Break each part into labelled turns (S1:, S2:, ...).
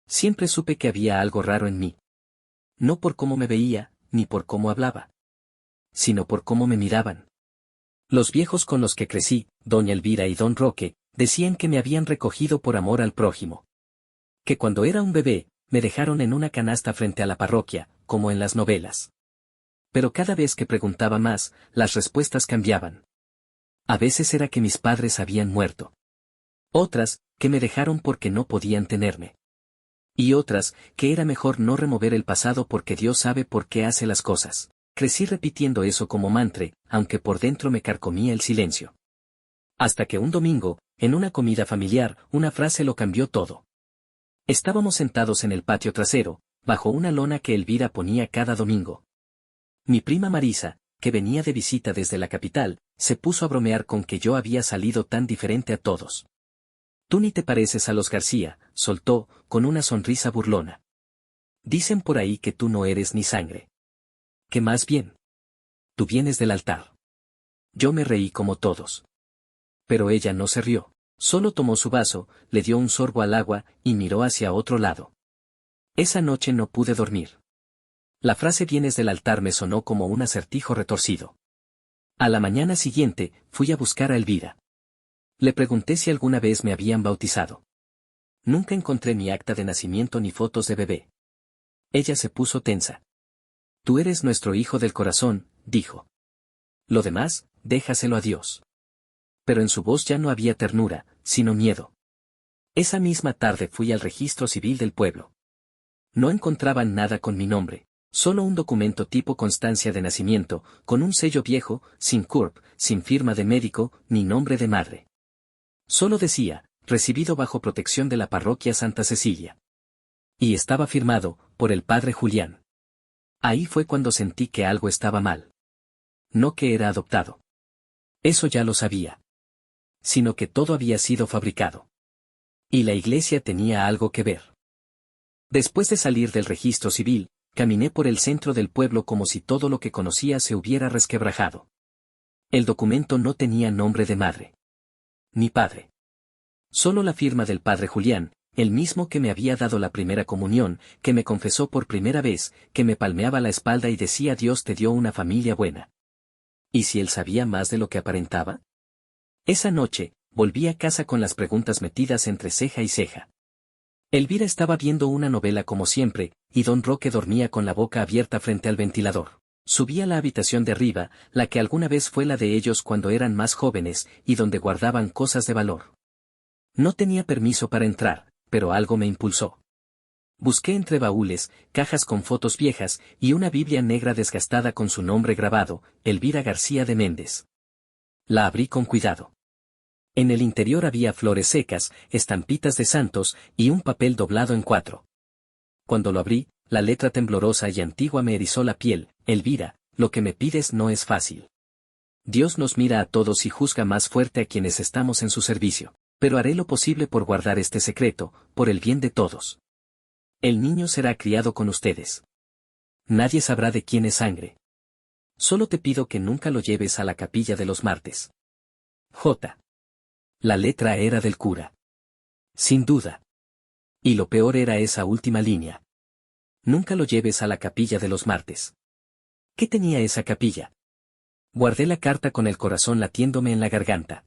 S1: Siempre supe que había algo raro en mí. No por cómo me veía, ni por cómo hablaba, sino por cómo me miraban. Los viejos con los que crecí, doña Elvira y don Roque, decían que me habían recogido por amor al prójimo. Que cuando era un bebé, me dejaron en una canasta frente a la parroquia, como en las novelas. Pero cada vez que preguntaba más, las respuestas cambiaban. A veces era que mis padres habían muerto. Otras, que me dejaron porque no podían tenerme. Y otras, que era mejor no remover el pasado porque Dios sabe por qué hace las cosas. Crecí repitiendo eso como mantra, aunque por dentro me carcomía el silencio. Hasta que un domingo, en una comida familiar, una frase lo cambió todo. Estábamos sentados en el patio trasero, bajo una lona que Elvira ponía cada domingo. Mi prima Marisa, que venía de visita desde la capital, se puso a bromear con que yo había salido tan diferente a todos. Tú ni te pareces a los García, soltó, con una sonrisa burlona. Dicen por ahí que tú no eres ni sangre. Que más bien. Tú vienes del altar. Yo me reí como todos. Pero ella no se rió. Solo tomó su vaso, le dio un sorbo al agua, y miró hacia otro lado. Esa noche no pude dormir. La frase vienes del altar me sonó como un acertijo retorcido. A la mañana siguiente, fui a buscar a Elvira. Le pregunté si alguna vez me habían bautizado. Nunca encontré mi acta de nacimiento ni fotos de bebé. Ella se puso tensa. Tú eres nuestro hijo del corazón, dijo. Lo demás, déjaselo a Dios. Pero en su voz ya no había ternura, sino miedo. Esa misma tarde fui al registro civil del pueblo. No encontraban nada con mi nombre, solo un documento tipo constancia de nacimiento, con un sello viejo, sin CURP, sin firma de médico, ni nombre de madre. Solo decía, recibido bajo protección de la parroquia Santa Cecilia. Y estaba firmado, por el padre Julián. Ahí fue cuando sentí que algo estaba mal. No que era adoptado. Eso ya lo sabía. Sino que todo había sido fabricado. Y la iglesia tenía algo que ver. Después de salir del registro civil, caminé por el centro del pueblo como si todo lo que conocía se hubiera resquebrajado. El documento no tenía nombre de madre. Ni padre. Solo la firma del padre Julián, el mismo que me había dado la primera comunión, que me confesó por primera vez, que me palmeaba la espalda y decía Dios te dio una familia buena. ¿Y si él sabía más de lo que aparentaba? Esa noche, volví a casa con las preguntas metidas entre ceja y ceja. Elvira estaba viendo una novela como siempre, y don Roque dormía con la boca abierta frente al ventilador. Subí a la habitación de arriba, la que alguna vez fue la de ellos cuando eran más jóvenes, y donde guardaban cosas de valor. No tenía permiso para entrar, pero algo me impulsó. Busqué entre baúles, cajas con fotos viejas, y una Biblia negra desgastada con su nombre grabado, Elvira García de Méndez. La abrí con cuidado. En el interior había flores secas, estampitas de santos, y un papel doblado en 4. Cuando lo abrí, la letra temblorosa y antigua me erizó la piel. Elvira, lo que me pides no es fácil. Dios nos mira a todos y juzga más fuerte a quienes estamos en su servicio. Pero haré lo posible por guardar este secreto, por el bien de todos. El niño será criado con ustedes. Nadie sabrá de quién es sangre. Solo te pido que nunca lo lleves a la capilla de los martes. J. La letra era del cura. Sin duda. Y lo peor era esa última línea. Nunca lo lleves a la capilla de los martes. ¿Qué tenía esa capilla? Guardé la carta con el corazón latiéndome en la garganta.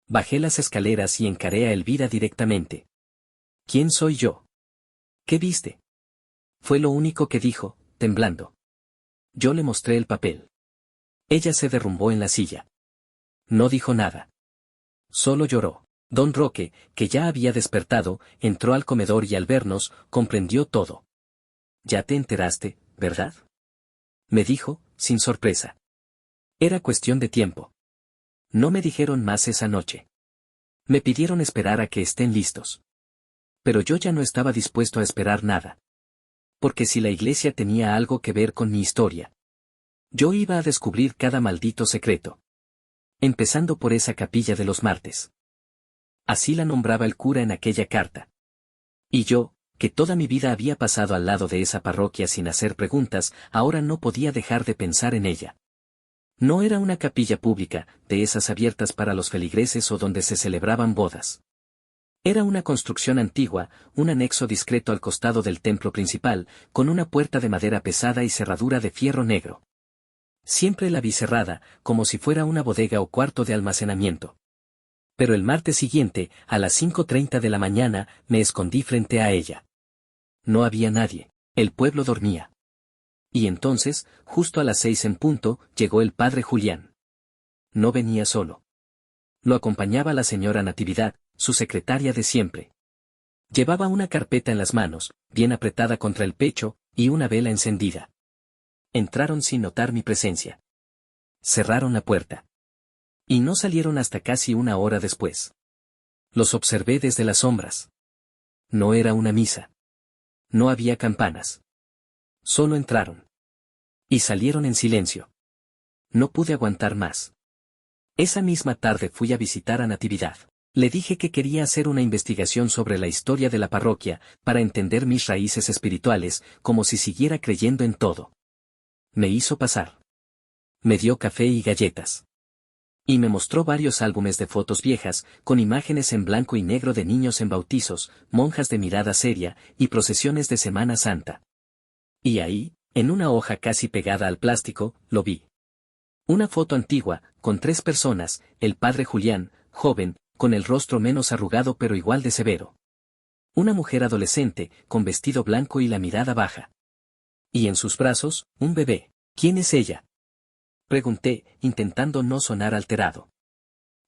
S1: Bajé las escaleras y encaré a Elvira directamente. ¿Quién soy yo? ¿Qué viste? Fue lo único que dijo, temblando. Yo le mostré el papel. Ella se derrumbó en la silla. No dijo nada. Solo lloró. Don Roque, que ya había despertado, entró al comedor y al vernos, comprendió todo. Ya te enteraste, ¿verdad? Me dijo, sin sorpresa. Era cuestión de tiempo. No me dijeron más esa noche. Me pidieron esperar a que estén listos. Pero yo ya no estaba dispuesto a esperar nada. Porque si la iglesia tenía algo que ver con mi historia, yo iba a descubrir cada maldito secreto. Empezando por esa capilla de los martes. Así la nombraba el cura en aquella carta. Y yo, que toda mi vida había pasado al lado de esa parroquia sin hacer preguntas, ahora no podía dejar de pensar en ella. No era una capilla pública, de esas abiertas para los feligreses o donde se celebraban bodas. Era una construcción antigua, un anexo discreto al costado del templo principal, con una puerta de madera pesada y cerradura de fierro negro. Siempre la vi cerrada, como si fuera una bodega o cuarto de almacenamiento. Pero el martes siguiente, a las 5:30 de la mañana, me escondí frente a ella. No había nadie, el pueblo dormía. Y entonces, justo a las 6 en punto, llegó el padre Julián. No venía solo. Lo acompañaba la señora Natividad, su secretaria de siempre. Llevaba una carpeta en las manos, bien apretada contra el pecho, y una vela encendida. Entraron sin notar mi presencia. Cerraron la puerta. Y no salieron hasta casi una hora después. Los observé desde las sombras. No era una misa. No había campanas. Solo entraron. Y salieron en silencio. No pude aguantar más. Esa misma tarde fui a visitar a Natividad. Le dije que quería hacer una investigación sobre la historia de la parroquia, para entender mis raíces espirituales, como si siguiera creyendo en todo. Me hizo pasar. Me dio café y galletas. Y me mostró varios álbumes de fotos viejas, con imágenes en blanco y negro de niños en bautizos, monjas de mirada seria, y procesiones de Semana Santa. Y ahí, en una hoja casi pegada al plástico, lo vi. Una foto antigua, con 3 personas, el padre Julián, joven, con el rostro menos arrugado pero igual de severo. Una mujer adolescente, con vestido blanco y la mirada baja. Y en sus brazos, un bebé. ¿Quién es ella?, pregunté, intentando no sonar alterado.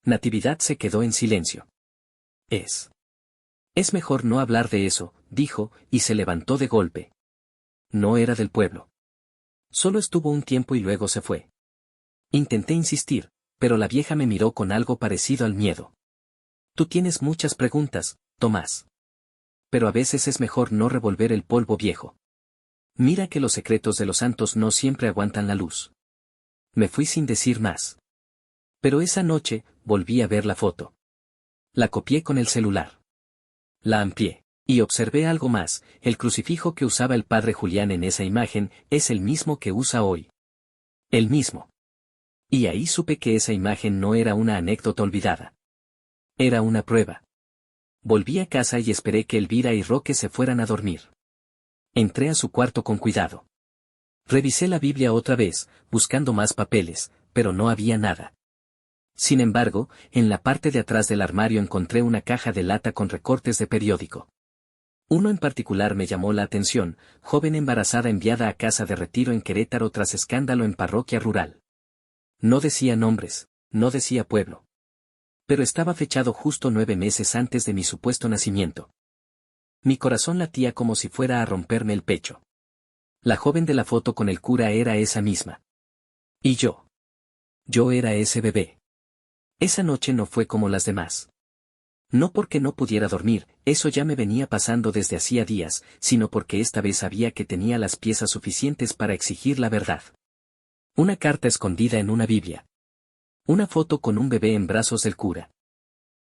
S1: Natividad se quedó en silencio. Es mejor no hablar de eso, dijo, y se levantó de golpe. No era del pueblo. Solo estuvo un tiempo y luego se fue. Intenté insistir, pero la vieja me miró con algo parecido al miedo. Tú tienes muchas preguntas, Tomás. Pero a veces es mejor no revolver el polvo viejo. Mira que los secretos de los santos no siempre aguantan la luz. Me fui sin decir más. Pero esa noche, volví a ver la foto. La copié con el celular. La amplié. Y observé algo más, el crucifijo que usaba el padre Julián en esa imagen, es el mismo que usa hoy. El mismo. Y ahí supe que esa imagen no era una anécdota olvidada. Era una prueba. Volví a casa y esperé que Elvira y Roque se fueran a dormir. Entré a su cuarto con cuidado. Revisé la Biblia otra vez, buscando más papeles, pero no había nada. Sin embargo, en la parte de atrás del armario encontré una caja de lata con recortes de periódico. Uno en particular me llamó la atención, joven embarazada enviada a casa de retiro en Querétaro tras escándalo en parroquia rural. No decía nombres, no decía pueblo. Pero estaba fechado justo 9 meses antes de mi supuesto nacimiento. Mi corazón latía como si fuera a romperme el pecho. La joven de la foto con el cura era esa misma. Y yo. Yo era ese bebé. Esa noche no fue como las demás. No porque no pudiera dormir, eso ya me venía pasando desde hacía días, sino porque esta vez sabía que tenía las piezas suficientes para exigir la verdad. Una carta escondida en una Biblia. Una foto con un bebé en brazos del cura.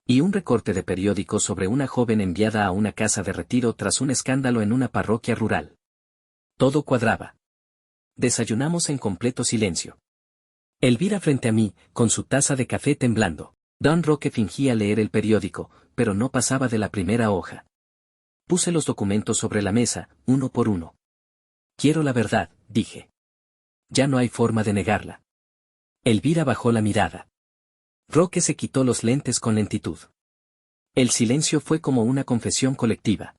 S1: Y un recorte de periódico sobre una joven enviada a una casa de retiro tras un escándalo en una parroquia rural. Todo cuadraba. Desayunamos en completo silencio. Elvira frente a mí, con su taza de café temblando. Don Roque fingía leer el periódico, pero no pasaba de la primera hoja. Puse los documentos sobre la mesa, uno por uno. Quiero la verdad, dije. Ya no hay forma de negarla. Elvira bajó la mirada. Roque se quitó los lentes con lentitud. El silencio fue como una confesión colectiva.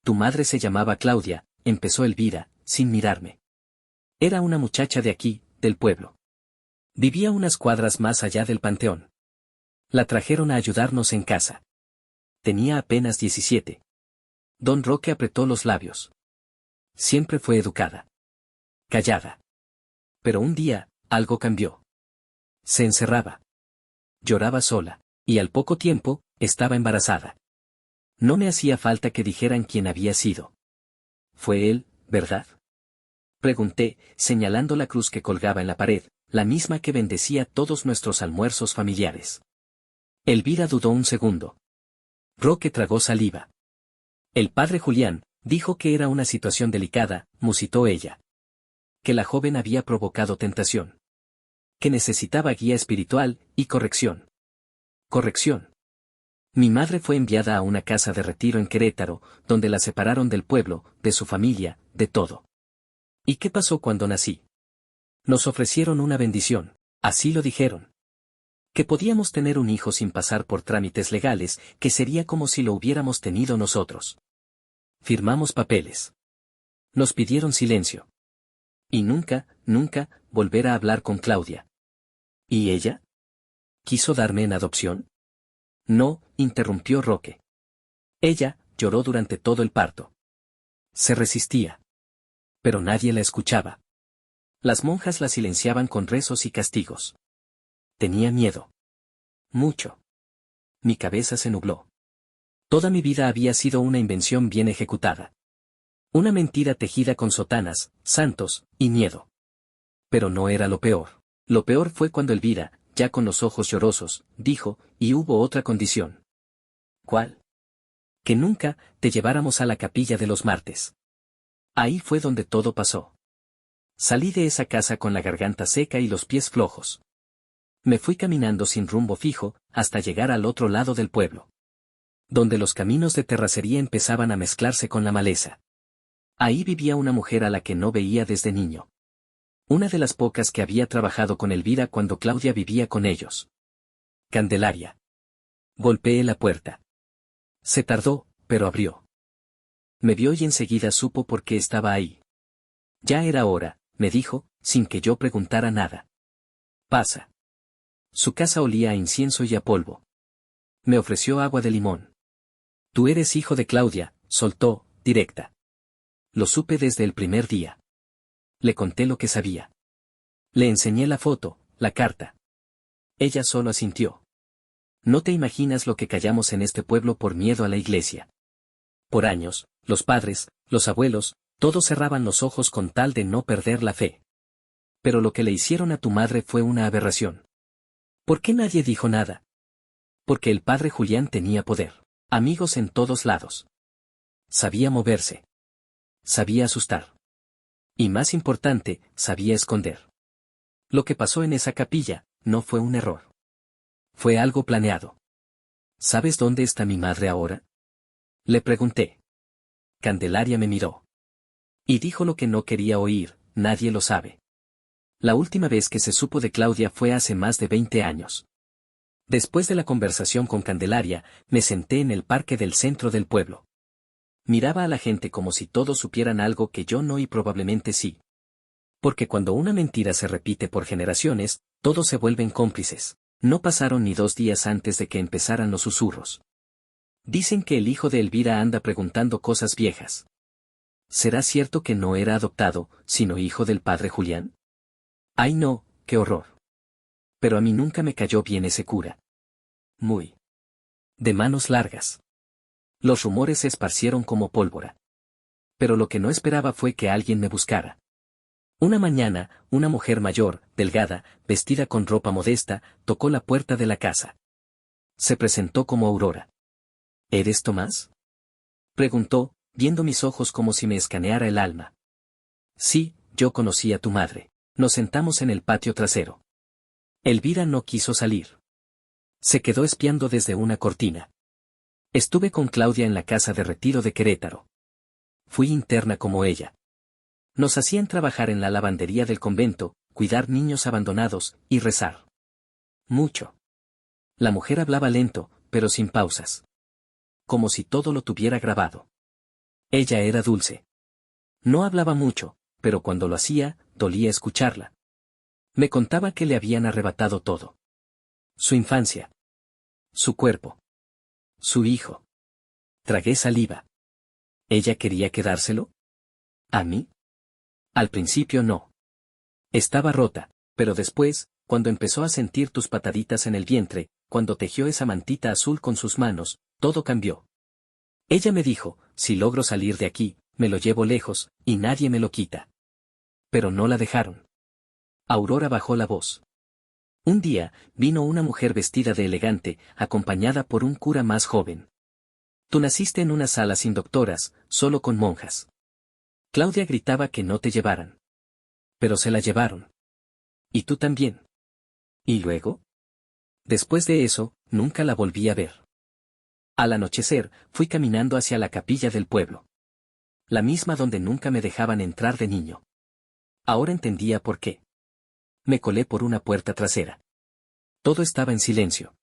S1: Tu madre se llamaba Claudia, empezó Elvira, sin mirarme. Era una muchacha de aquí, del pueblo. Vivía unas cuadras más allá del panteón. La trajeron a ayudarnos en casa. Tenía apenas 17. Don Roque apretó los labios. Siempre fue educada. Callada. Pero un día, algo cambió. Se encerraba. Lloraba sola, y al poco tiempo, estaba embarazada. No me hacía falta que dijeran quién había sido. Fue él, ¿verdad?, pregunté, señalando la cruz que colgaba en la pared, la misma que bendecía todos nuestros almuerzos familiares. Elvira dudó un segundo. Roque tragó saliva. El padre Julián dijo que era una situación delicada, musitó ella. Que la joven había provocado tentación. Que necesitaba guía espiritual y corrección. Corrección. Mi madre fue enviada a una casa de retiro en Querétaro, donde la separaron del pueblo, de su familia, de todo. ¿Y qué pasó cuando nací? Nos ofrecieron una bendición, así lo dijeron. Que podíamos tener un hijo sin pasar por trámites legales, que sería como si lo hubiéramos tenido nosotros. Firmamos papeles. Nos pidieron silencio. Y nunca, nunca, volver a hablar con Claudia. ¿Y ella? ¿Quiso darme en adopción? No, interrumpió Roque. Ella lloró durante todo el parto. Se resistía. Pero nadie la escuchaba. Las monjas la silenciaban con rezos y castigos. Tenía miedo. Mucho. Mi cabeza se nubló. Toda mi vida había sido una invención bien ejecutada. Una mentira tejida con sotanas, santos, y miedo. Pero no era lo peor. Lo peor fue cuando Elvira, ya con los ojos llorosos, dijo, y hubo otra condición. ¿Cuál? Que nunca te lleváramos a la capilla de los martes. Ahí fue donde todo pasó. Salí de esa casa con la garganta seca y los pies flojos. Me fui caminando sin rumbo fijo, hasta llegar al otro lado del pueblo. Donde los caminos de terracería empezaban a mezclarse con la maleza. Ahí vivía una mujer a la que no veía desde niño. Una de las pocas que había trabajado con Elvira cuando Claudia vivía con ellos. Candelaria. Golpeé la puerta. Se tardó, pero abrió. Me vio y enseguida supo por qué estaba ahí. Ya era hora, me dijo, sin que yo preguntara nada. Pasa. Su casa olía a incienso y a polvo. Me ofreció agua de limón. Tú eres hijo de Claudia, soltó, directa. Lo supe desde el primer día. Le conté lo que sabía. Le enseñé la foto, la carta. Ella solo asintió. No te imaginas lo que callamos en este pueblo por miedo a la iglesia. Por años, los padres, los abuelos, todos cerraban los ojos con tal de no perder la fe. Pero lo que le hicieron a tu madre fue una aberración. ¿Por qué nadie dijo nada? Porque el padre Julián tenía poder, amigos en todos lados. Sabía moverse. Sabía asustar. Y más importante, sabía esconder. Lo que pasó en esa capilla, no fue un error. Fue algo planeado. ¿Sabes dónde está mi madre ahora? Le pregunté. Candelaria me miró. Y dijo lo que no quería oír, nadie lo sabe. La última vez que se supo de Claudia fue hace más de 20 años. Después de la conversación con Candelaria, me senté en el parque del centro del pueblo. Miraba a la gente como si todos supieran algo que yo no y probablemente sí. Porque cuando una mentira se repite por generaciones, todos se vuelven cómplices. No pasaron ni 2 días antes de que empezaran los susurros. Dicen que el hijo de Elvira anda preguntando cosas viejas. ¿Será cierto que no era adoptado, sino hijo del padre Julián? Ay no, qué horror. Pero a mí nunca me cayó bien ese cura. Muy. De manos largas. Los rumores se esparcieron como pólvora. Pero lo que no esperaba fue que alguien me buscara. Una mañana, una mujer mayor, delgada, vestida con ropa modesta, tocó la puerta de la casa. Se presentó como Aurora. ¿Eres Tomás? Preguntó, viendo mis ojos como si me escaneara el alma. Sí, yo conocí a tu madre. Nos sentamos en el patio trasero. Elvira no quiso salir. Se quedó espiando desde una cortina. Estuve con Claudia en la casa de retiro de Querétaro. Fui interna como ella. Nos hacían trabajar en la lavandería del convento, cuidar niños abandonados, y rezar. Mucho. La mujer hablaba lento, pero sin pausas. Como si todo lo tuviera grabado. Ella era dulce. No hablaba mucho, pero cuando lo hacía, dolía escucharla. Me contaba que le habían arrebatado todo. Su infancia. Su cuerpo. Su hijo. Tragué saliva. ¿Ella quería quedárselo? ¿A mí? Al principio no. Estaba rota, pero después, cuando empezó a sentir tus pataditas en el vientre, cuando tejió esa mantita azul con sus manos, todo cambió. Ella me dijo, si logro salir de aquí, me lo llevo lejos, y nadie me lo quita. Pero no la dejaron. Aurora bajó la voz. Un día, vino una mujer vestida de elegante, acompañada por un cura más joven. Tú naciste en una sala sin doctoras, solo con monjas. Claudia gritaba que no te llevaran. Pero se la llevaron. Y tú también. ¿Y luego? Después de eso, nunca la volví a ver. Al anochecer, fui caminando hacia la capilla del pueblo. La misma donde nunca me dejaban entrar de niño. Ahora entendía por qué. Me colé por una puerta trasera. Todo estaba en silencio.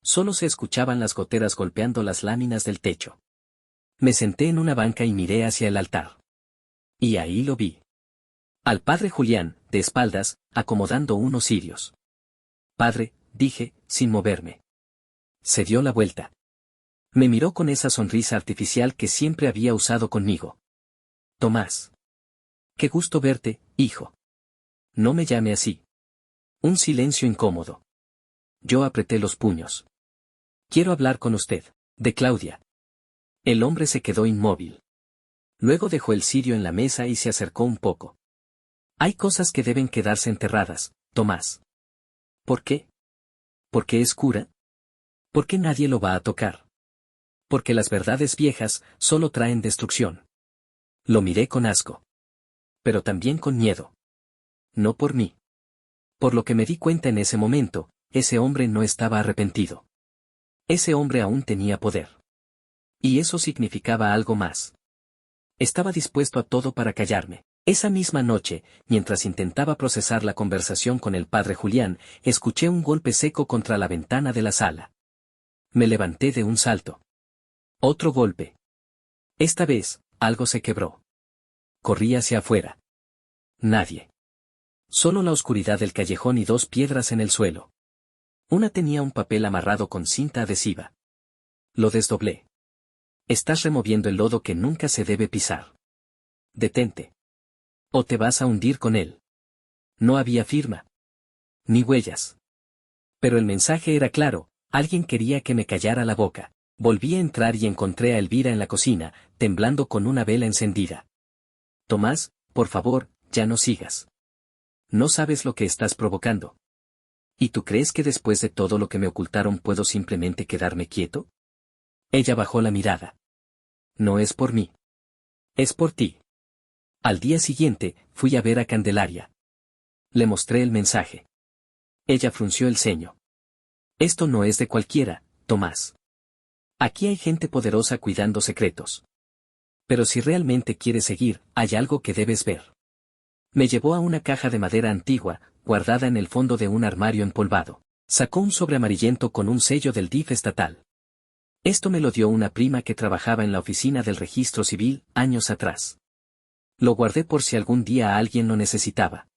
S1: Solo se escuchaban las goteras golpeando las láminas del techo. Me senté en una banca y miré hacia el altar. Y ahí lo vi. Al padre Julián, de espaldas, acomodando unos cirios. Padre, dije, sin moverme. Se dio la vuelta. Me miró con esa sonrisa artificial que siempre había usado conmigo. Tomás. Qué gusto verte, hijo. No me llame así. Un silencio incómodo. Yo apreté los puños. Quiero hablar con usted, de Claudia. El hombre se quedó inmóvil. Luego dejó el cirio en la mesa y se acercó un poco. Hay cosas que deben quedarse enterradas, Tomás. ¿Por qué? ¿Por qué es cura? ¿Por qué nadie lo va a tocar? Porque las verdades viejas solo traen destrucción. Lo miré con asco. Pero también con miedo. No por mí. Por lo que me di cuenta en ese momento, ese hombre no estaba arrepentido. Ese hombre aún tenía poder. Y eso significaba algo más. Estaba dispuesto a todo para callarme. Esa misma noche, mientras intentaba procesar la conversación con el padre Julián, escuché un golpe seco contra la ventana de la sala. Me levanté de un salto. Otro golpe. Esta vez, algo se quebró. Corrí hacia afuera. Nadie. Solo la oscuridad del callejón y dos piedras en el suelo. Una tenía un papel amarrado con cinta adhesiva. Lo desdoblé. Estás removiendo el lodo que nunca se debe pisar. Detente. O te vas a hundir con él. No había firma. Ni huellas. Pero el mensaje era claro, alguien quería que me callara la boca. Volví a entrar y encontré a Elvira en la cocina, temblando con una vela encendida. Tomás, por favor, ya no sigas. No sabes lo que estás provocando. ¿Y tú crees que después de todo lo que me ocultaron puedo simplemente quedarme quieto? Ella bajó la mirada. No es por mí. Es por ti. Al día siguiente, fui a ver a Candelaria. Le mostré el mensaje. Ella frunció el ceño. Esto no es de cualquiera, Tomás. Aquí hay gente poderosa cuidando secretos. Pero si realmente quieres seguir, hay algo que debes ver. Me llevó a una caja de madera antigua, guardada en el fondo de un armario empolvado. Sacó un sobre amarillento con un sello del DIF estatal. Esto me lo dio una prima que trabajaba en la oficina del registro civil, años atrás. Lo guardé por si algún día alguien lo necesitaba.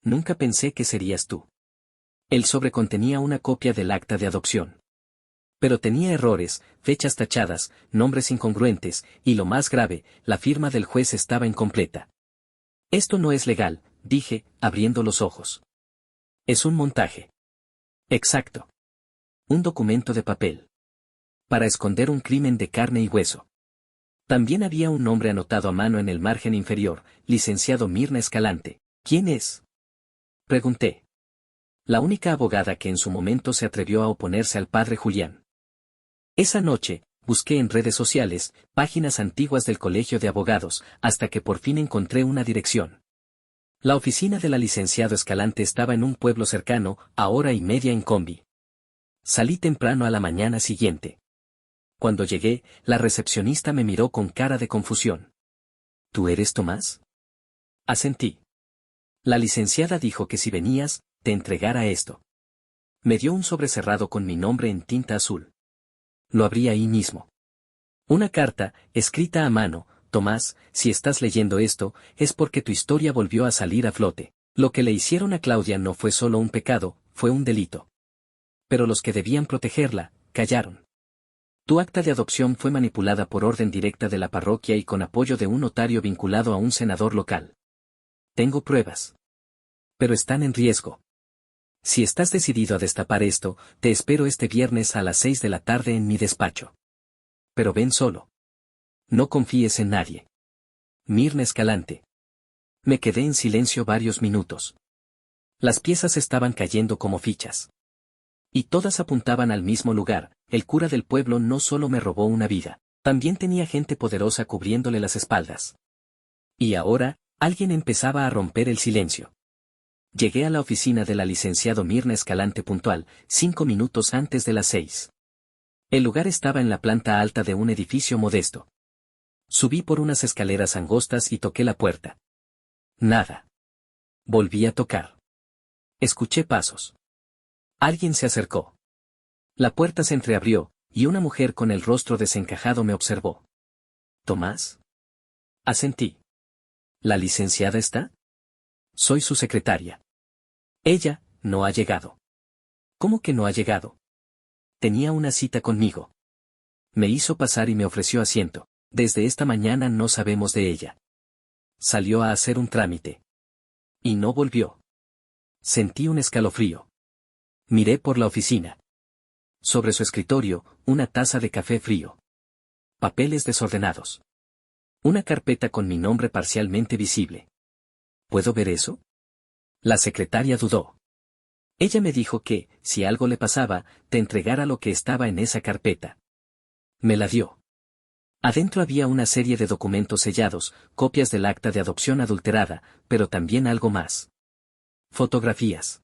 S1: Nunca pensé que serías tú. El sobre contenía una copia del acta de adopción. Pero tenía errores, fechas tachadas, nombres incongruentes, y lo más grave, la firma del juez estaba incompleta. Esto no es legal, dije, abriendo los ojos. Es un montaje. Exacto. Un documento de papel. Para esconder un crimen de carne y hueso. También había un nombre anotado a mano en el margen inferior, licenciado Mirna Escalante. ¿Quién es? Pregunté. La única abogada que en su momento se atrevió a oponerse al padre Julián. Esa noche, busqué en redes sociales, páginas antiguas del Colegio de Abogados, hasta que por fin encontré una dirección. La oficina de la licenciado Escalante estaba en un pueblo cercano, a hora y media en combi. Salí temprano a la mañana siguiente. Cuando llegué, la recepcionista me miró con cara de confusión. ¿Tú eres Tomás? Asentí. La licenciada dijo que si venías, te entregara esto. Me dio un sobre cerrado con mi nombre en tinta azul. Lo abrí ahí mismo. Una carta, escrita a mano. Tomás, si estás leyendo esto, es porque tu historia volvió a salir a flote. Lo que le hicieron a Claudia no fue solo un pecado, fue un delito. Pero los que debían protegerla, callaron. Tu acta de adopción fue manipulada por orden directa de la parroquia y con apoyo de un notario vinculado a un senador local. Tengo pruebas. Pero están en riesgo. Si estás decidido a destapar esto, te espero este viernes a las 6 de la tarde en mi despacho. Pero ven solo. No confíes en nadie. Mirna Escalante. Me quedé en silencio varios minutos. Las piezas estaban cayendo como fichas. Y todas apuntaban al mismo lugar. El cura del pueblo no solo me robó una vida, también tenía gente poderosa cubriéndole las espaldas. Y ahora, alguien empezaba a romper el silencio. Llegué a la oficina de la licenciado Mirna Escalante puntual, 5 minutos antes de las 6. El lugar estaba en la planta alta de un edificio modesto. Subí por unas escaleras angostas y toqué la puerta. Nada. Volví a tocar. Escuché pasos. Alguien se acercó. La puerta se entreabrió, y una mujer con el rostro desencajado me observó. ¿Tomás? Asentí. ¿La licenciada está? Soy su secretaria. Ella, no ha llegado. ¿Cómo que no ha llegado? Tenía una cita conmigo. Me hizo pasar y me ofreció asiento. Desde esta mañana no sabemos de ella. Salió a hacer un trámite. Y no volvió. Sentí un escalofrío. Miré por la oficina. Sobre su escritorio, una taza de café frío. Papeles desordenados. Una carpeta con mi nombre parcialmente visible. ¿Puedo ver eso? La secretaria dudó. Ella me dijo que, si algo le pasaba, te entregara lo que estaba en esa carpeta. Me la dio. Adentro había una serie de documentos sellados, copias del acta de adopción adulterada, pero también algo más. Fotografías.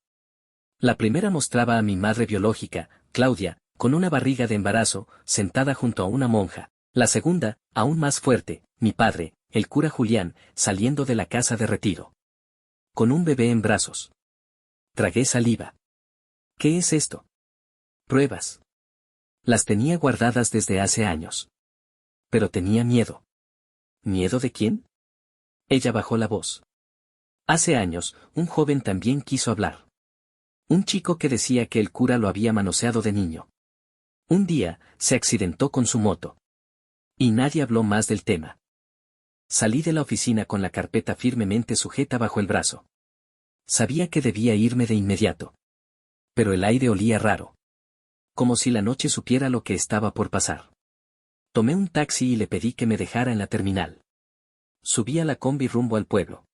S1: La primera mostraba a mi madre biológica, Claudia, con una barriga de embarazo, sentada junto a una monja. La segunda, aún más fuerte, mi padre, el cura Julián, saliendo de la casa de retiro. Con un bebé en brazos. Tragué saliva. ¿Qué es esto? Pruebas. Las tenía guardadas desde hace años. Pero tenía miedo. ¿Miedo de quién? Ella bajó la voz. Hace años, un joven también quiso hablar. Un chico que decía que el cura lo había manoseado de niño. Un día, se accidentó con su moto. Y nadie habló más del tema. Salí de la oficina con la carpeta firmemente sujeta bajo el brazo. Sabía que debía irme de inmediato. Pero el aire olía raro. Como si la noche supiera lo que estaba por pasar. Tomé un taxi y le pedí que me dejara en la terminal. Subí a la combi rumbo al pueblo.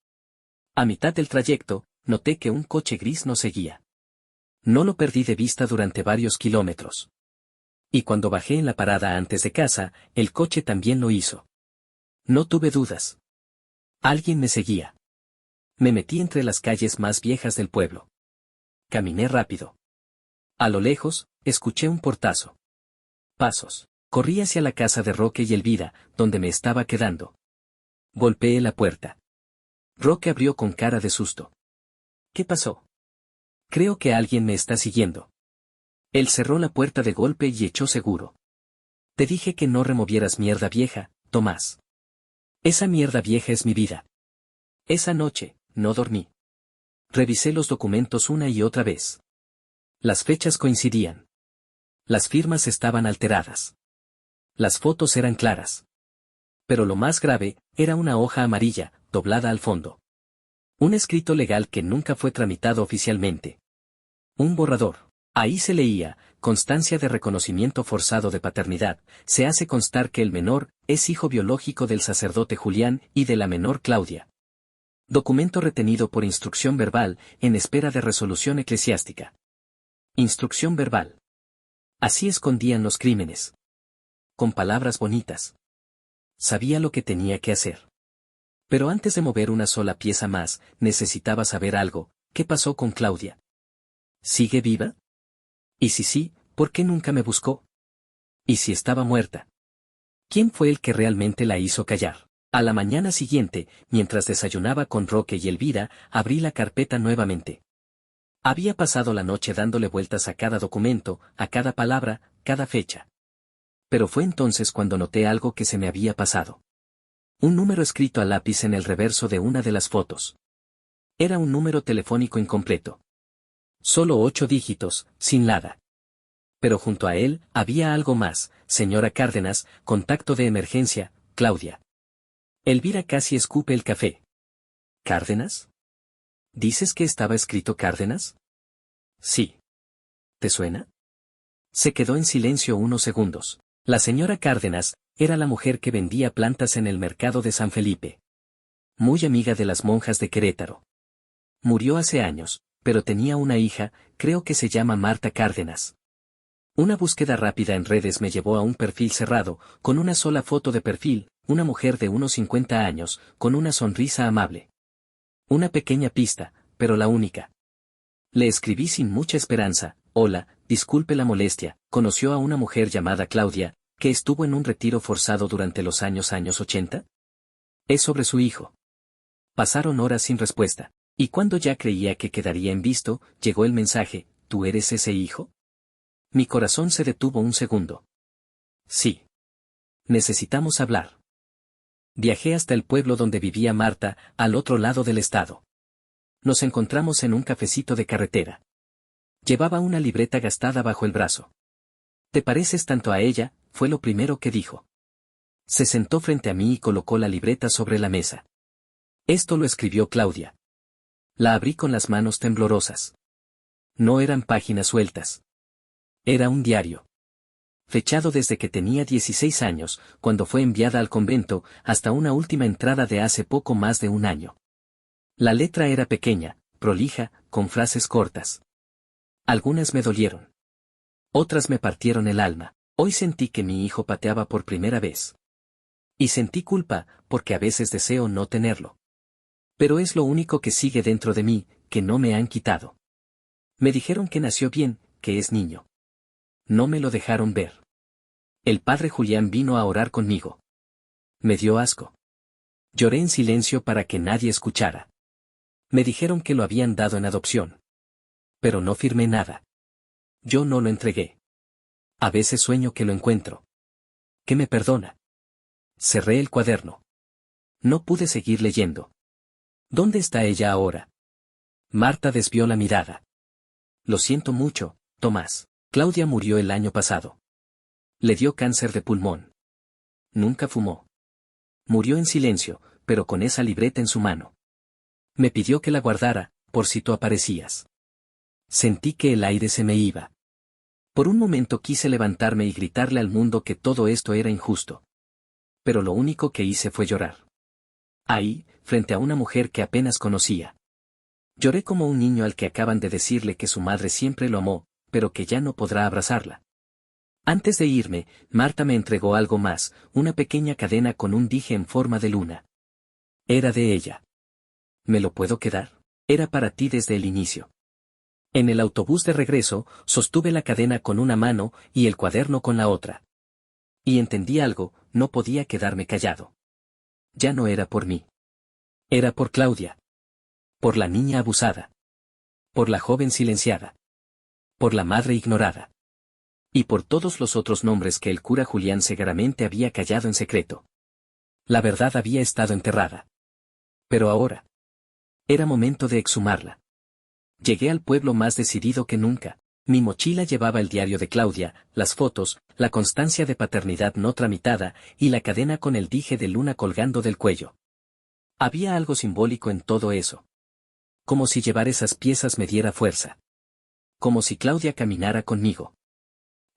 S1: A mitad del trayecto, noté que un coche gris nos seguía. No lo perdí de vista durante varios kilómetros. Y cuando bajé en la parada antes de casa, el coche también lo hizo. No tuve dudas. Alguien me seguía. Me metí entre las calles más viejas del pueblo. Caminé rápido. A lo lejos, escuché un portazo. Pasos. Corrí hacia la casa de Roque y Elvira, donde me estaba quedando. Golpeé la puerta. Roque abrió con cara de susto. ¿Qué pasó? Creo que alguien me está siguiendo. Él cerró la puerta de golpe y echó seguro. Te dije que no removieras mierda vieja, Tomás. Esa mierda vieja es mi vida. Esa noche, no dormí. Revisé los documentos una y otra vez. Las fechas coincidían. Las firmas estaban alteradas. Las fotos eran claras. Pero lo más grave, era una hoja amarilla, doblada al fondo. Un escrito legal que nunca fue tramitado oficialmente. Un borrador. Ahí se leía, constancia de reconocimiento forzado de paternidad, se hace constar que el menor es hijo biológico del sacerdote Julián y de la menor Claudia. Documento retenido por instrucción verbal, en espera de resolución eclesiástica. Instrucción verbal. Así escondían los crímenes. Con palabras bonitas. Sabía lo que tenía que hacer. Pero antes de mover una sola pieza más, necesitaba saber algo. ¿Qué pasó con Claudia? ¿Sigue viva? Y si sí, ¿por qué nunca me buscó? ¿Y si estaba muerta? ¿Quién fue el que realmente la hizo callar? A la mañana siguiente, mientras desayunaba con Roque y Elvira, abrí la carpeta nuevamente. Había pasado la noche dándole vueltas a cada documento, a cada palabra, cada fecha. Pero fue entonces cuando noté algo que se me había pasado. Un número escrito a lápiz en el reverso de una de las fotos. Era un número telefónico incompleto. Solo 8 dígitos, sin nada. Pero junto a él, había algo más, señora Cárdenas, contacto de emergencia, Claudia. Elvira casi escupe el café. ¿Cárdenas? ¿Dices que estaba escrito Cárdenas? Sí. ¿Te suena? Se quedó en silencio unos segundos. La señora Cárdenas, era la mujer que vendía plantas en el mercado de San Felipe. Muy amiga de las monjas de Querétaro. Murió hace años, pero tenía una hija, creo que se llama Marta Cárdenas. Una búsqueda rápida en redes me llevó a un perfil cerrado, con una sola foto de perfil, una mujer de unos 50 años, con una sonrisa amable. Una pequeña pista, pero la única. Le escribí sin mucha esperanza, hola, disculpe la molestia, ¿conoció a una mujer llamada Claudia, que estuvo en un retiro forzado durante los años 80? Es sobre su hijo. Pasaron horas sin respuesta, y cuando ya creía que quedaría en visto, llegó el mensaje, ¿tú eres ese hijo? Mi corazón se detuvo un segundo. Sí. Necesitamos hablar. Viajé hasta el pueblo donde vivía Marta, al otro lado del estado. Nos encontramos en un cafecito de carretera. Llevaba una libreta gastada bajo el brazo. ¿Te pareces tanto a ella?, fue lo primero que dijo. Se sentó frente a mí y colocó la libreta sobre la mesa. Esto lo escribió Claudia. La abrí con las manos temblorosas. No eran páginas sueltas. Era un diario. Fechado desde que tenía 16 años, cuando fue enviada al convento, hasta una última entrada de hace poco más de un año. La letra era pequeña, prolija, con frases cortas. Algunas me dolieron. Otras me partieron el alma. Hoy sentí que mi hijo pateaba por primera vez. Y sentí culpa, porque a veces deseo no tenerlo. Pero es lo único que sigue dentro de mí, que no me han quitado. Me dijeron que nació bien, que es niño. No me lo dejaron ver. El padre Julián vino a orar conmigo. Me dio asco. Lloré en silencio para que nadie escuchara. Me dijeron que lo habían dado en adopción. Pero no firmé nada. Yo no lo entregué. A veces sueño que lo encuentro. Que me perdona. Cerré el cuaderno. No pude seguir leyendo. ¿Dónde está ella ahora? Marta desvió la mirada. Lo siento mucho, Tomás. Claudia murió el año pasado. Le dio cáncer de pulmón. Nunca fumó. Murió en silencio, pero con esa libreta en su mano. Me pidió que la guardara, por si tú aparecías. Sentí que el aire se me iba. Por un momento quise levantarme y gritarle al mundo que todo esto era injusto. Pero lo único que hice fue llorar. Ahí, frente a una mujer que apenas conocía. Lloré como un niño al que acaban de decirle que su madre siempre lo amó, pero que ya no podrá abrazarla. Antes de irme, Marta me entregó algo más, una pequeña cadena con un dije en forma de luna. Era de ella. ¿Me lo puedo quedar? Era para ti desde el inicio. En el autobús de regreso, sostuve la cadena con una mano y el cuaderno con la otra. Y entendí algo, no podía quedarme callado. Ya no era por mí. Era por Claudia. Por la niña abusada. Por la joven silenciada. Por la madre ignorada. Y por todos los otros nombres que el cura Julián Segaramente había callado en secreto. La verdad había estado enterrada. Pero ahora. Era momento de exhumarla. Llegué al pueblo más decidido que nunca. Mi mochila llevaba el diario de Claudia, las fotos, la constancia de paternidad no tramitada, y la cadena con el dije de luna colgando del cuello. Había algo simbólico en todo eso. Como si llevar esas piezas me diera fuerza. Como si Claudia caminara conmigo.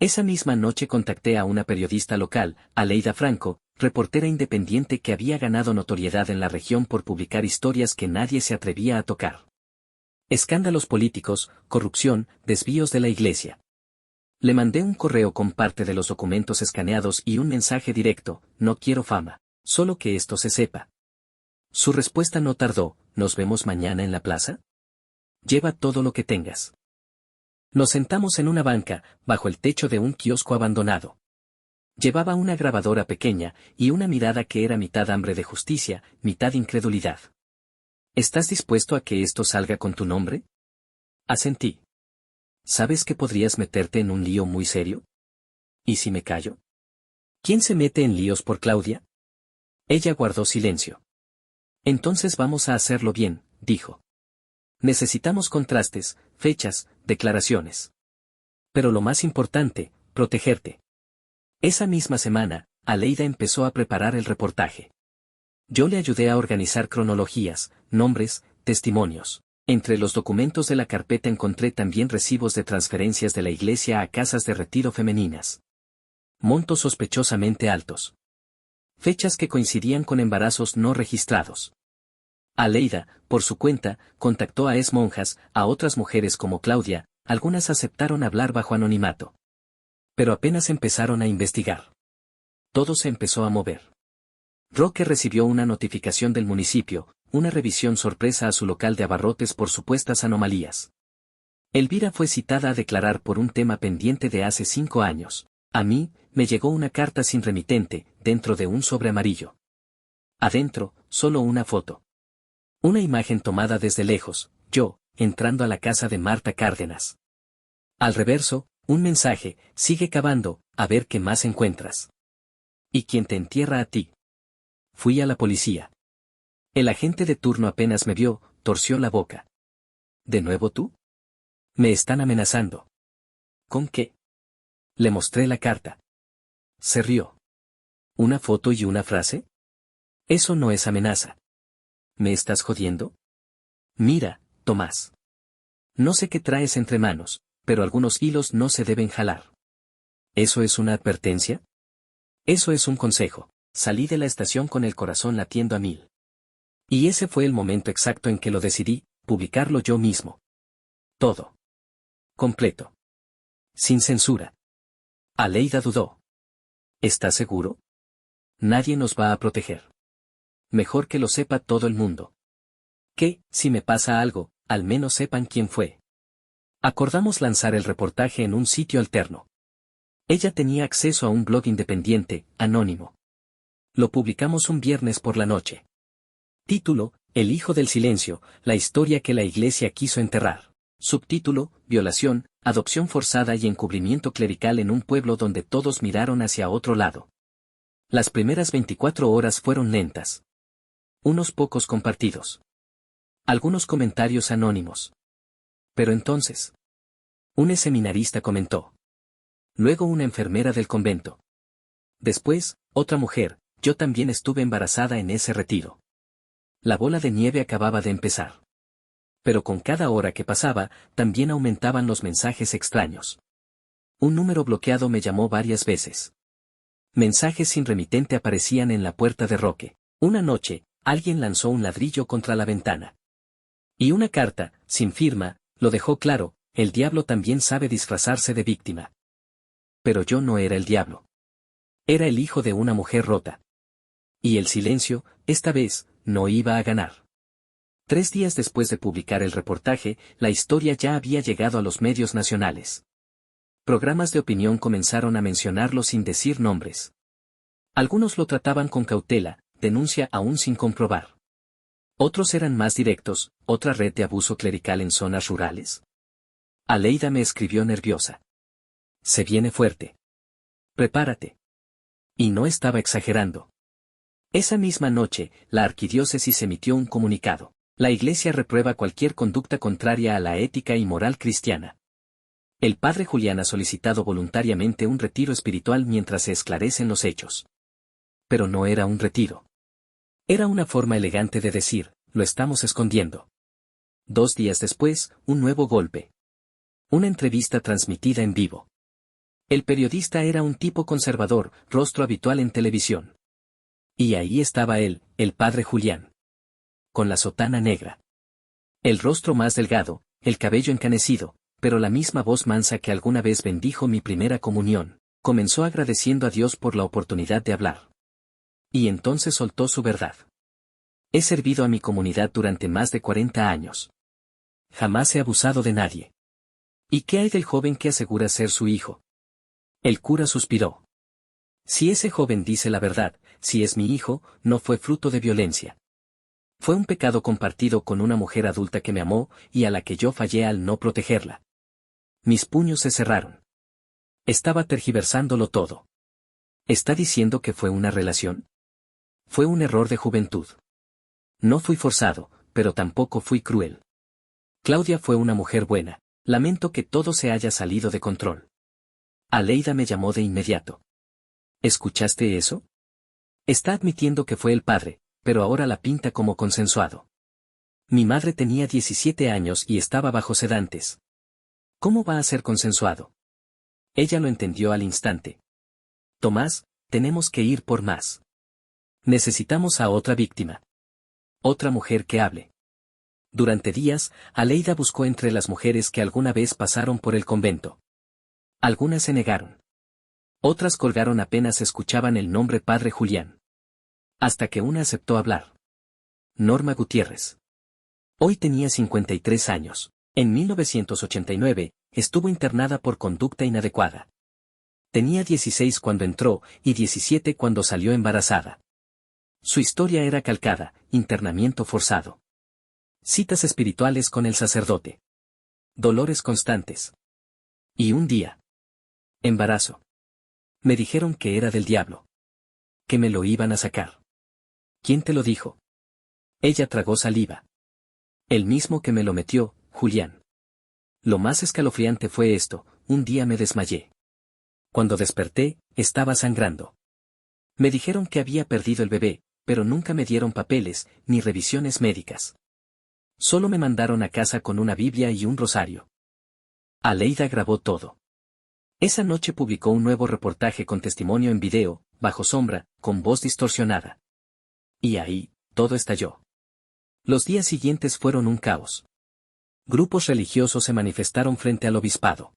S1: Esa misma noche contacté a una periodista local, Aleida Franco, reportera independiente que había ganado notoriedad en la región por publicar historias que nadie se atrevía a tocar. Escándalos políticos, corrupción, desvíos de la iglesia. Le mandé un correo con parte de los documentos escaneados y un mensaje directo, no quiero fama, solo que esto se sepa. Su respuesta no tardó, ¿nos vemos mañana en la plaza? Lleva todo lo que tengas. Nos sentamos en una banca, bajo el techo de un kiosco abandonado. Llevaba una grabadora pequeña, y una mirada que era mitad hambre de justicia, mitad incredulidad. ¿Estás dispuesto a que esto salga con tu nombre? Asentí. ¿Sabes que podrías meterte en un lío muy serio? ¿Y si me callo? ¿Quién se mete en líos por Claudia? Ella guardó silencio. Entonces vamos a hacerlo bien, dijo. Necesitamos contrastes, fechas, declaraciones. Pero lo más importante, protegerte. Esa misma semana, Aleida empezó a preparar el reportaje. Yo le ayudé a organizar cronologías, nombres, testimonios. Entre los documentos de la carpeta encontré también recibos de transferencias de la iglesia a casas de retiro femeninas. Montos sospechosamente altos. Fechas que coincidían con embarazos no registrados. Aleida, por su cuenta, contactó a monjas, a otras mujeres como Claudia, algunas aceptaron hablar bajo anonimato. Pero apenas empezaron a investigar. Todo se empezó a mover. Roque recibió una notificación del municipio, una revisión sorpresa a su local de abarrotes por supuestas anomalías. Elvira fue citada a declarar por un tema pendiente de hace 5 años. A mí, me llegó una carta sin remitente, dentro de un sobre amarillo. Adentro, solo una foto. Una imagen tomada desde lejos, yo, entrando a la casa de Marta Cárdenas. Al reverso, un mensaje: sigue cavando, a ver qué más encuentras. ¿Y quién te entierra a ti? Fui a la policía. El agente de turno apenas me vio, torció la boca. ¿De nuevo tú? Me están amenazando. ¿Con qué? Le mostré la carta. Se rió. ¿Una foto y una frase? Eso no es amenaza. ¿Me estás jodiendo? Mira, Tomás. No sé qué traes entre manos, pero algunos hilos no se deben jalar. ¿Eso es una advertencia? Eso es un consejo. Salí de la estación con el corazón latiendo a 1000. Y ese fue el momento exacto en que lo decidí, publicarlo yo mismo. Todo. Completo. Sin censura. Aleida dudó. ¿Estás seguro? Nadie nos va a proteger. Mejor que lo sepa todo el mundo. Que, si me pasa algo, al menos sepan quién fue. Acordamos lanzar el reportaje en un sitio alterno. Ella tenía acceso a un blog independiente, anónimo. Lo publicamos un viernes por la noche. Título: El hijo del silencio, la historia que la iglesia quiso enterrar. Subtítulo: Violación, adopción forzada y encubrimiento clerical en un pueblo donde todos miraron hacia otro lado. Las primeras 24 horas fueron lentas. Unos pocos compartidos. Algunos comentarios anónimos. Pero entonces, un seminarista comentó. Luego una enfermera del convento. Después, otra mujer: yo también estuve embarazada en ese retiro. La bola de nieve acababa de empezar. Pero con cada hora que pasaba, también aumentaban los mensajes extraños. Un número bloqueado me llamó varias veces. Mensajes sin remitente aparecían en la puerta de Roque. Una noche, alguien lanzó un ladrillo contra la ventana. Y una carta, sin firma, lo dejó claro: el diablo también sabe disfrazarse de víctima. Pero yo no era el diablo. Era el hijo de una mujer rota. Y el silencio, esta vez, no iba a ganar. 3 días después de publicar el reportaje, la historia ya había llegado a los medios nacionales. Programas de opinión comenzaron a mencionarlo sin decir nombres. Algunos lo trataban con cautela, denuncia aún sin comprobar. Otros eran más directos: ¿otra red de abuso clerical en zonas rurales? Aleida me escribió nerviosa. Se viene fuerte. Prepárate. Y no estaba exagerando. Esa misma noche, la arquidiócesis emitió un comunicado. La Iglesia reprueba cualquier conducta contraria a la ética y moral cristiana. El padre Julián ha solicitado voluntariamente un retiro espiritual mientras se esclarecen los hechos. Pero no era un retiro. Era una forma elegante de decir: lo estamos escondiendo. 2 días después, un nuevo golpe. Una entrevista transmitida en vivo. El periodista era un tipo conservador, rostro habitual en televisión. Y ahí estaba él, el padre Julián. Con la sotana negra. El rostro más delgado, el cabello encanecido, pero la misma voz mansa que alguna vez bendijo mi primera comunión. Comenzó agradeciendo a Dios por la oportunidad de hablar. Y entonces soltó su verdad. He servido a mi comunidad durante más de 40 años. Jamás he abusado de nadie. ¿Y qué hay del joven que asegura ser su hijo? El cura suspiró. Si ese joven dice la verdad, si es mi hijo, no fue fruto de violencia. Fue un pecado compartido con una mujer adulta que me amó y a la que yo fallé al no protegerla. Mis puños se cerraron. Estaba tergiversándolo todo. ¿Está diciendo que fue una relación? Fue un error de juventud. No fui forzado, pero tampoco fui cruel. Claudia fue una mujer buena. Lamento que todo se haya salido de control. Aleida me llamó de inmediato. ¿Escuchaste eso? Está admitiendo que fue el padre, pero ahora la pinta como consensuado. Mi madre tenía 17 años y estaba bajo sedantes. ¿Cómo va a ser consensuado? Ella lo entendió al instante. Tomás, tenemos que ir por más. Necesitamos a otra víctima. Otra mujer que hable. Durante días, Aleida buscó entre las mujeres que alguna vez pasaron por el convento. Algunas se negaron. Otras colgaron apenas escuchaban el nombre Padre Julián. Hasta que una aceptó hablar. Norma Gutiérrez. Hoy tenía 53 años. En 1989, estuvo internada por conducta inadecuada. Tenía 16 cuando entró y 17 cuando salió embarazada. Su historia era calcada: internamiento forzado, citas espirituales con el sacerdote, dolores constantes. Y un día, embarazo. Me dijeron que era del diablo, que me lo iban a sacar. ¿Quién te lo dijo? Ella tragó saliva. El mismo que me lo metió, Julián. Lo más escalofriante fue esto: un día me desmayé. Cuando desperté, estaba sangrando. Me dijeron que había perdido el bebé, pero nunca me dieron papeles, ni revisiones médicas. Solo me mandaron a casa con una Biblia y un rosario. Aleida grabó todo. Esa noche publicó un nuevo reportaje con testimonio en video, bajo sombra, con voz distorsionada. Y ahí, todo estalló. Los días siguientes fueron un caos. Grupos religiosos se manifestaron frente al obispado.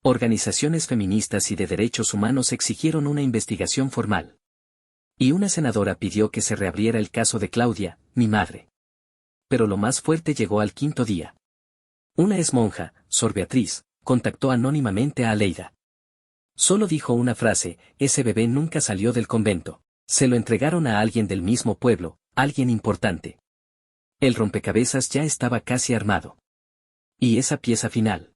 S1: Organizaciones feministas y de derechos humanos exigieron una investigación formal. Y una senadora pidió que se reabriera el caso de Claudia, mi madre. Pero lo más fuerte llegó al quinto día. Una exmonja, Sor Beatriz, contactó anónimamente a Aleida. Solo dijo una frase: ese bebé nunca salió del convento. Se lo entregaron a alguien del mismo pueblo, alguien importante. El rompecabezas ya estaba casi armado. Y esa pieza final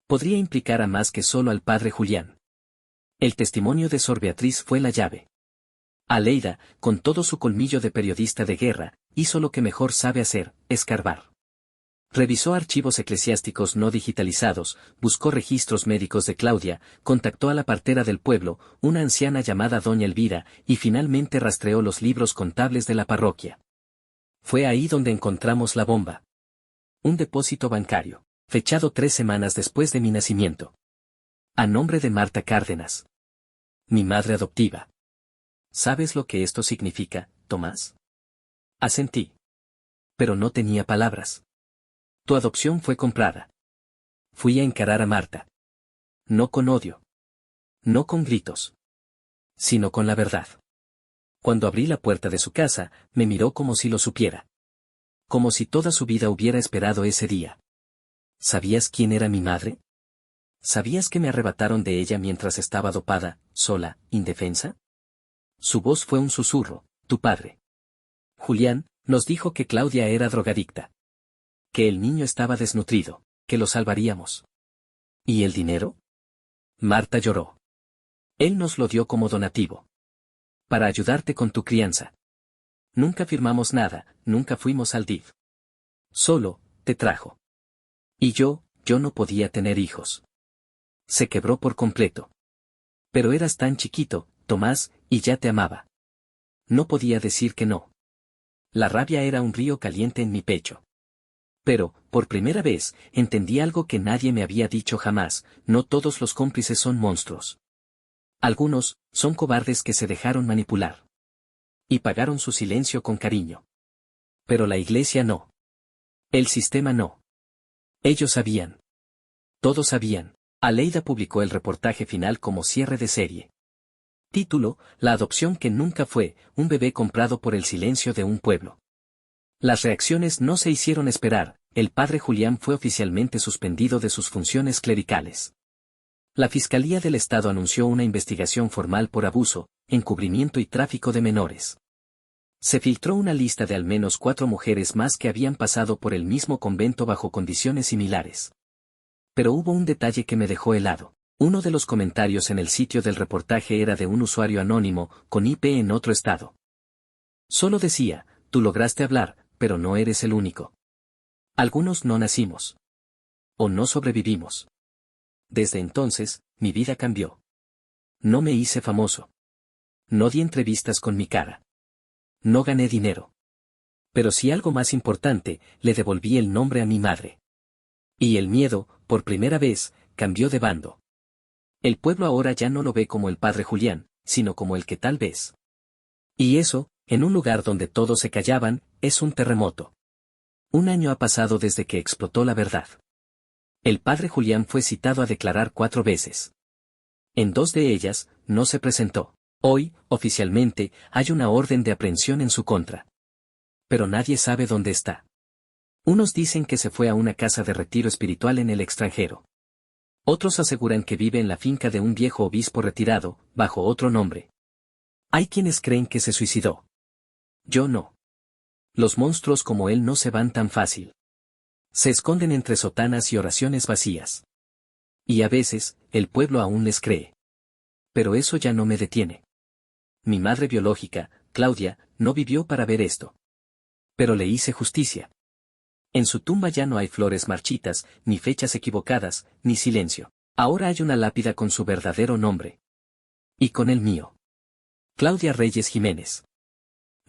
S1: podría implicar a más que solo al padre Julián. El testimonio de Sor Beatriz fue la llave. Aleida, con todo su colmillo de periodista de guerra, hizo lo que mejor sabe hacer: escarbar. Revisó archivos eclesiásticos no digitalizados, buscó registros médicos de Claudia, contactó a la partera del pueblo, una anciana llamada Doña Elvira, y finalmente rastreó los libros contables de la parroquia. Fue ahí donde encontramos la bomba. Un depósito bancario, fechado 3 semanas después de mi nacimiento. A nombre de Marta Cárdenas, mi madre adoptiva. ¿Sabes lo que esto significa, Tomás? Asentí. Pero no tenía palabras. Tu adopción fue comprada. Fui a encarar a Marta. No con odio. No con gritos. Sino con la verdad. Cuando abrí la puerta de su casa, me miró como si lo supiera. Como si toda su vida hubiera esperado ese día. ¿Sabías quién era mi madre? ¿Sabías que me arrebataron de ella mientras estaba dopada, sola, indefensa? Su voz fue un susurro: tu padre, Julián, nos dijo que Claudia era drogadicta. Que el niño estaba desnutrido, que lo salvaríamos. ¿Y el dinero? Marta lloró. Él nos lo dio como donativo. Para ayudarte con tu crianza. Nunca firmamos nada, nunca fuimos al DIF. Solo, te trajo. Y yo no podía tener hijos. Se quebró por completo. Pero eras tan chiquito, Tomás, y ya te amaba. No podía decir que no. La rabia era un río caliente en mi pecho. Pero, por primera vez, entendí algo que nadie me había dicho jamás: no todos los cómplices son monstruos. Algunos, son cobardes que se dejaron manipular. Y pagaron su silencio con cariño. Pero la iglesia no. El sistema no. Ellos sabían. Todos sabían. Aleida publicó el reportaje final como cierre de serie. Título: La adopción que nunca fue, un bebé comprado por el silencio de un pueblo. Las reacciones no se hicieron esperar: el padre Julián fue oficialmente suspendido de sus funciones clericales. La Fiscalía del Estado anunció una investigación formal por abuso, encubrimiento y tráfico de menores. Se filtró una lista de al menos 4 mujeres más que habían pasado por el mismo convento bajo condiciones similares. Pero hubo un detalle que me dejó helado. Uno de los comentarios en el sitio del reportaje era de un usuario anónimo, con IP en otro estado. Solo decía: tú lograste hablar, pero no eres el único. Algunos no nacimos. O no sobrevivimos. Desde entonces, mi vida cambió. No me hice famoso. No di entrevistas con mi cara. No gané dinero. Pero sí algo más importante: le devolví el nombre a mi madre. Y el miedo, por primera vez, cambió de bando. El pueblo ahora ya no lo ve como el padre Julián, sino como el que tal vez. Y eso, en un lugar donde todos se callaban, es un terremoto. 1 año ha pasado desde que explotó la verdad. El padre Julián fue citado a declarar 4 veces. En 2 de ellas, no se presentó. Hoy, oficialmente, hay una orden de aprehensión en su contra. Pero nadie sabe dónde está. Unos dicen que se fue a una casa de retiro espiritual en el extranjero. Otros aseguran que vive en la finca de un viejo obispo retirado, bajo otro nombre. Hay quienes creen que se suicidó. Yo no. Los monstruos como él no se van tan fácil. Se esconden entre sotanas y oraciones vacías. Y a veces, el pueblo aún les cree. Pero eso ya no me detiene. Mi madre biológica, Claudia, no vivió para ver esto. Pero le hice justicia. En su tumba ya no hay flores marchitas, ni fechas equivocadas, ni silencio. Ahora hay una lápida con su verdadero nombre. Y con el mío. Claudia Reyes Jiménez.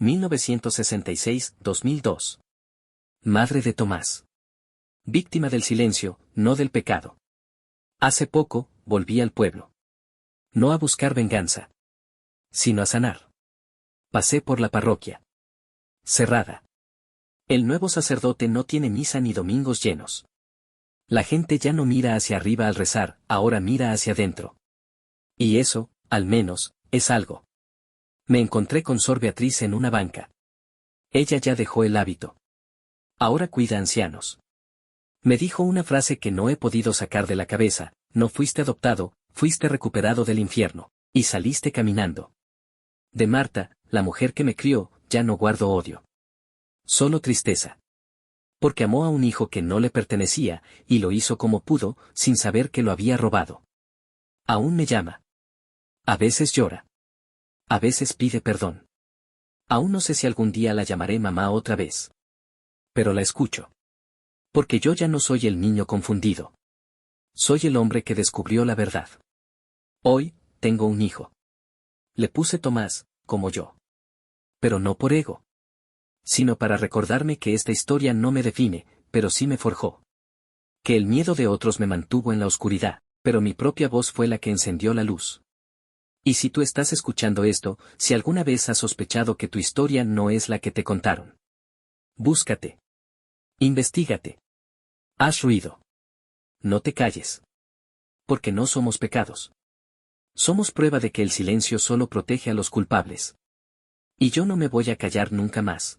S1: 1966-2002. Madre de Tomás. Víctima del silencio, no del pecado. Hace poco, volví al pueblo. No a buscar venganza. Sino a sanar. Pasé por la parroquia. Cerrada. El nuevo sacerdote no tiene misa ni domingos llenos. La gente ya no mira hacia arriba al rezar, ahora mira hacia adentro. Y eso, al menos, es algo. Me encontré con Sor Beatriz en una banca. Ella ya dejó el hábito. Ahora cuida ancianos. Me dijo una frase que no he podido sacar de la cabeza: no fuiste adoptado, fuiste recuperado del infierno, y saliste caminando. De Marta, la mujer que me crió, ya no guardo odio. Solo tristeza. Porque amó a un hijo que no le pertenecía, y lo hizo como pudo, sin saber que lo había robado. Aún me llama. A veces llora. A veces pide perdón. Aún no sé si algún día la llamaré mamá otra vez. Pero la escucho. Porque yo ya no soy el niño confundido. Soy el hombre que descubrió la verdad. Hoy, tengo un hijo. Le puse Tomás, como yo. Pero no por ego. Sino para recordarme que esta historia no me define, pero sí me forjó. Que el miedo de otros me mantuvo en la oscuridad, pero mi propia voz fue la que encendió la luz. Y si tú estás escuchando esto, si alguna vez has sospechado que tu historia no es la que te contaron. Búscate. Investígate. Haz ruido. No te calles. Porque no somos pecados. Somos prueba de que el silencio solo protege a los culpables. Y yo no me voy a callar nunca más.